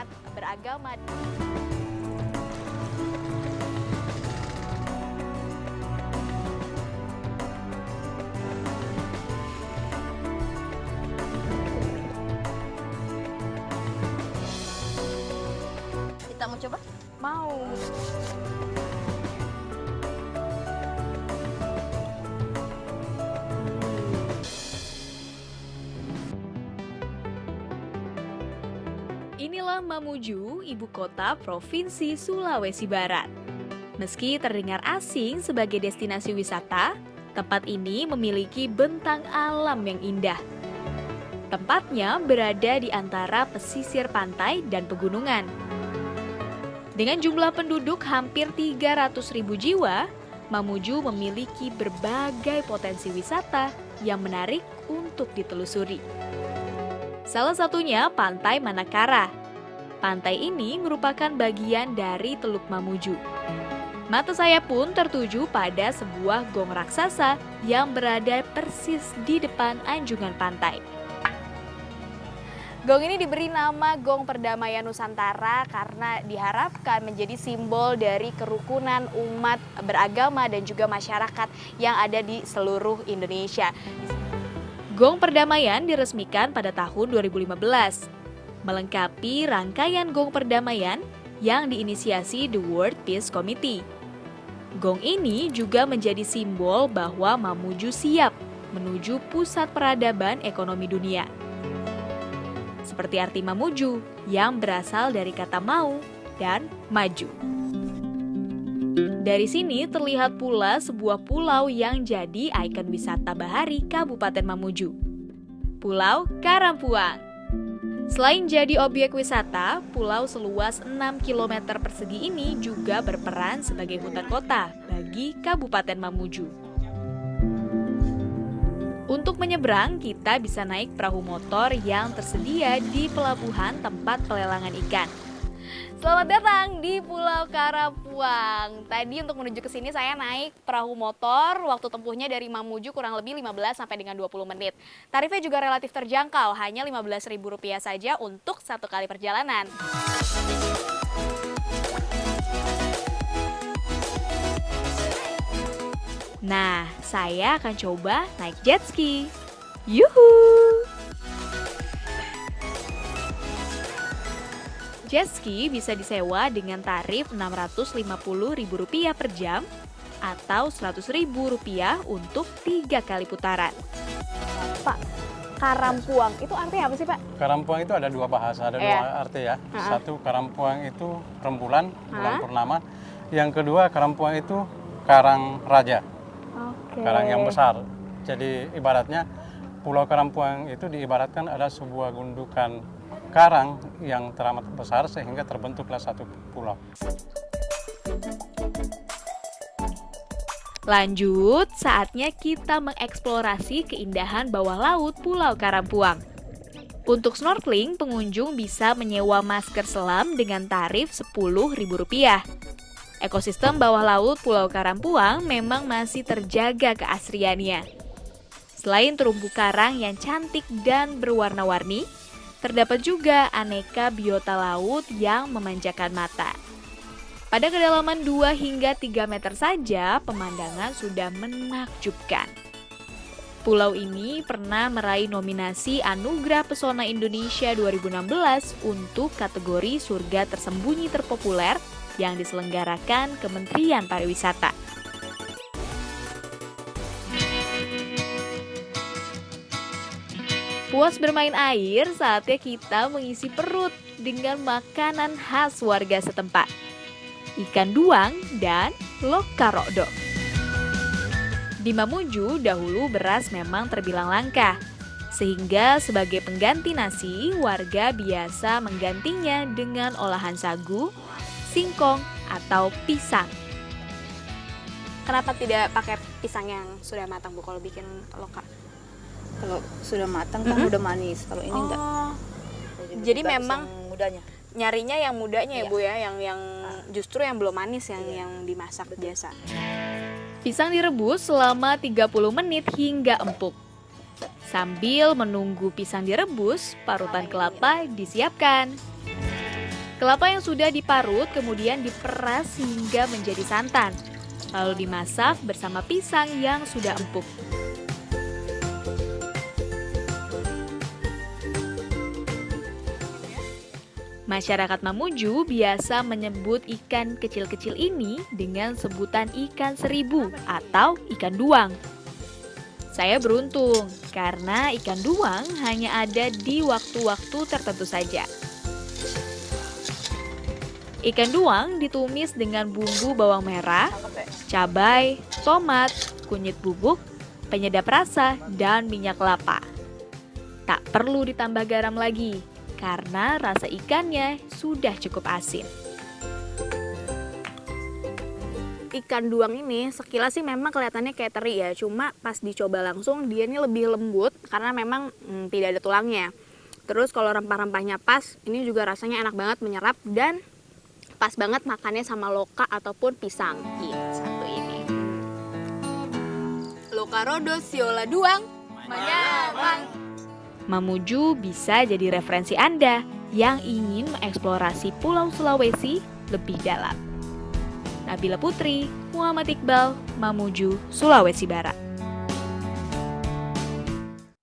umat beragama. Kita mau coba? Mau. Inilah Mamuju, ibu kota Provinsi Sulawesi Barat. Meski terdengar asing sebagai destinasi wisata, tempat ini memiliki bentang alam yang indah. Tempatnya berada di antara pesisir pantai dan pegunungan. Dengan jumlah penduduk hampir 300.000 jiwa, Mamuju memiliki berbagai potensi wisata yang menarik untuk ditelusuri. Salah satunya Pantai Manakara. Pantai ini merupakan bagian dari Teluk Mamuju. Mata saya pun tertuju pada sebuah gong raksasa yang berada persis di depan anjungan pantai. Gong ini diberi nama Gong Perdamaian Nusantara karena diharapkan menjadi simbol dari kerukunan umat beragama dan juga masyarakat yang ada di seluruh Indonesia. Gong Perdamaian diresmikan pada tahun 2015, melengkapi rangkaian Gong Perdamaian yang diinisiasi The World Peace Committee. Gong ini juga menjadi simbol bahwa Mamuju siap menuju pusat peradaban ekonomi dunia. Seperti arti Mamuju yang berasal dari kata mau dan maju. Dari sini terlihat pula sebuah pulau yang jadi ikon wisata bahari Kabupaten Mamuju. Pulau Karampuang. Selain jadi objek wisata, pulau seluas 6 km persegi ini juga berperan sebagai hutan kota bagi Kabupaten Mamuju. Untuk menyeberang, kita bisa naik perahu motor yang tersedia di pelabuhan tempat pelelangan ikan. Selamat datang di Pulau Karampuang. Tadi untuk menuju ke sini saya naik perahu motor, waktu tempuhnya dari Mamuju kurang lebih 15 sampai dengan 20 menit. Tarifnya juga relatif terjangkau, hanya Rp15.000 saja untuk satu kali perjalanan. Nah, saya akan coba naik jet ski. Yuhu! Jet ski bisa disewa dengan tarif Rp650.000 per jam atau Rp100.000 untuk 3 kali putaran. Pak, Karampuang itu artinya apa sih, Pak? Karampuang itu ada dua bahasa, ada dua arti ya. Satu, Karampuang itu rembulan, bulan purnama. Yang kedua, Karampuang itu karang raja, karang yang besar. Jadi ibaratnya Pulau Karampuang itu diibaratkan ada sebuah gundukan karang yang teramat besar sehingga terbentuklah satu pulau. Lanjut, saatnya kita mengeksplorasi keindahan bawah laut Pulau Karampuang. Untuk snorkeling, pengunjung bisa menyewa masker selam dengan tarif Rp10.000. Ekosistem bawah laut Pulau Karampuang memang masih terjaga keasriannya. Selain terumbu karang yang cantik dan berwarna-warni, terdapat juga aneka biota laut yang memanjakan mata. Pada kedalaman 2 hingga 3 meter saja, pemandangan sudah menakjubkan. Pulau ini pernah meraih nominasi Anugerah Pesona Indonesia 2016 untuk kategori surga tersembunyi terpopuler yang diselenggarakan Kementerian Pariwisata. Puas bermain air, saatnya kita mengisi perut dengan makanan khas warga setempat. Ikan duang dan lokarodo. Di Mamuju, dahulu beras memang terbilang langka. Sehingga sebagai pengganti nasi, warga biasa menggantinya dengan olahan sagu, singkong, atau pisang. Kenapa tidak pakai pisang yang sudah matang, Bu, kalau bikin loka? Kalau sudah matang kan udah manis. Kalau ini enggak. Jadi memang mudanya. Nyarinya yang mudanya ya, Bu ya, yang justru yang belum manis yang dimasak biasa. Pisang direbus selama 30 menit hingga empuk. Sambil menunggu pisang direbus, parutan kelapa disiapkan. Kelapa yang sudah diparut kemudian diperas hingga menjadi santan, lalu dimasak bersama pisang yang sudah empuk. Masyarakat Mamuju biasa menyebut ikan kecil-kecil ini dengan sebutan ikan seribu atau ikan duang. Saya beruntung karena ikan duang hanya ada di waktu-waktu tertentu saja. Ikan duang ditumis dengan bumbu bawang merah, cabai, tomat, kunyit bubuk, penyedap rasa, dan minyak kelapa. Tak perlu ditambah garam lagi, karena rasa ikannya sudah cukup asin. Ikan duang ini sekilas sih memang kelihatannya kayak teri ya, cuma pas dicoba langsung dia ini lebih lembut karena memang tidak ada tulangnya. Terus kalau rempah-rempahnya pas, ini juga rasanya enak banget, menyerap dan pas banget makannya sama loka ataupun pisang. Satu ini. Loka rodo siola duang, manyamang. Mamuju bisa jadi referensi Anda yang ingin mengeksplorasi Pulau Sulawesi lebih dalam. Nabila Putri, Muhammad Iqbal, Mamuju, Sulawesi Barat.